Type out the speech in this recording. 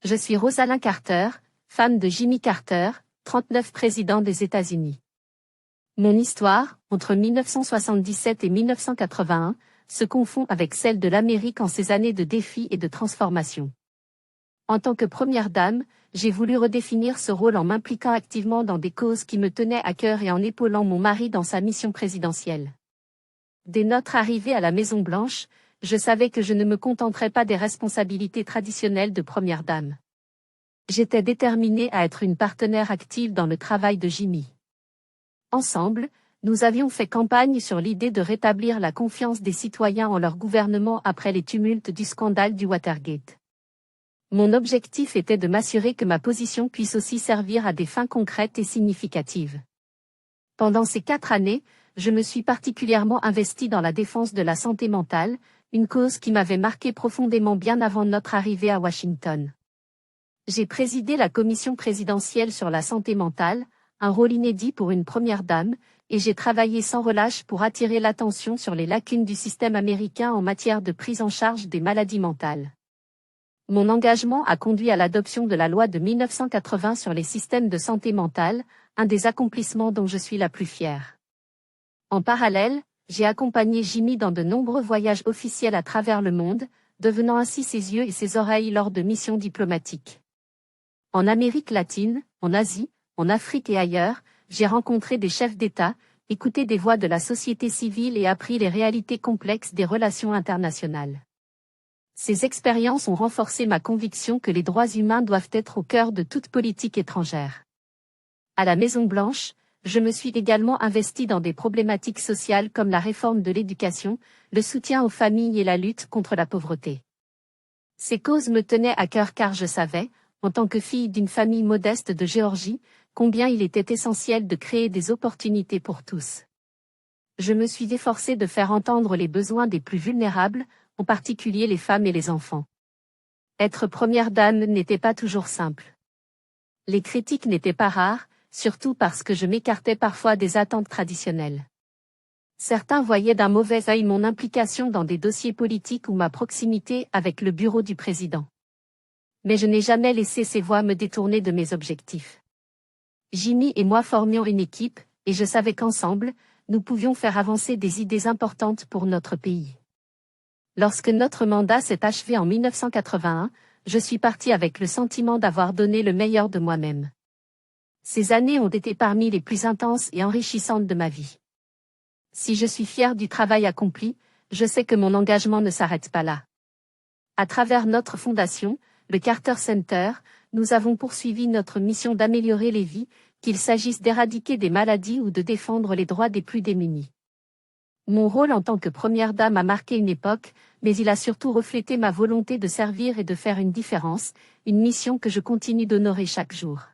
Je suis Rosalind Carter, femme de Jimmy Carter, 39 président des États-Unis. Mon histoire, entre 1977 et 1981, se confond avec celle de l'Amérique en ces années de défis et de transformation. En tant que première dame, j'ai voulu redéfinir ce rôle en m'impliquant activement dans des causes qui me tenaient à cœur et en épaulant mon mari dans sa mission présidentielle. Dès notre arrivée à la Maison-Blanche, je savais que je ne me contenterais pas des responsabilités traditionnelles de première dame. J'étais déterminée à être une partenaire active dans le travail de Jimmy. Ensemble, nous avions fait campagne sur l'idée de rétablir la confiance des citoyens en leur gouvernement après les tumultes du scandale du Watergate. Mon objectif était de m'assurer que ma position puisse aussi servir à des fins concrètes et significatives. Pendant ces 4 années, je me suis particulièrement investie dans la défense de la santé mentale, une cause qui m'avait marqué profondément bien avant notre arrivée à Washington. J'ai présidé la commission présidentielle sur la santé mentale, un rôle inédit pour une première dame, et j'ai travaillé sans relâche pour attirer l'attention sur les lacunes du système américain en matière de prise en charge des maladies mentales. Mon engagement a conduit à l'adoption de la loi de 1980 sur les systèmes de santé mentale, un des accomplissements dont je suis la plus fière. En parallèle, j'ai accompagné Jimmy dans de nombreux voyages officiels à travers le monde, devenant ainsi ses yeux et ses oreilles lors de missions diplomatiques. En Amérique latine, en Asie, en Afrique et ailleurs, j'ai rencontré des chefs d'État, écouté des voix de la société civile et appris les réalités complexes des relations internationales. Ces expériences ont renforcé ma conviction que les droits humains doivent être au cœur de toute politique étrangère. À la Maison-Blanche, je me suis également investie dans des problématiques sociales comme la réforme de l'éducation, le soutien aux familles et la lutte contre la pauvreté. Ces causes me tenaient à cœur car je savais, en tant que fille d'une famille modeste de Géorgie, combien il était essentiel de créer des opportunités pour tous. Je me suis efforcée de faire entendre les besoins des plus vulnérables, en particulier les femmes et les enfants. Être première dame n'était pas toujours simple. Les critiques n'étaient pas rares, surtout parce que je m'écartais parfois des attentes traditionnelles. Certains voyaient d'un mauvais œil mon implication dans des dossiers politiques ou ma proximité avec le bureau du président. Mais je n'ai jamais laissé ces voix me détourner de mes objectifs. Jimmy et moi formions une équipe, et je savais qu'ensemble, nous pouvions faire avancer des idées importantes pour notre pays. Lorsque notre mandat s'est achevé en 1981, je suis partie avec le sentiment d'avoir donné le meilleur de moi-même. Ces années ont été parmi les plus intenses et enrichissantes de ma vie. Si je suis fière du travail accompli, je sais que mon engagement ne s'arrête pas là. À travers notre fondation, le Carter Center, nous avons poursuivi notre mission d'améliorer les vies, qu'il s'agisse d'éradiquer des maladies ou de défendre les droits des plus démunis. Mon rôle en tant que première dame a marqué une époque, mais il a surtout reflété ma volonté de servir et de faire une différence, une mission que je continue d'honorer chaque jour.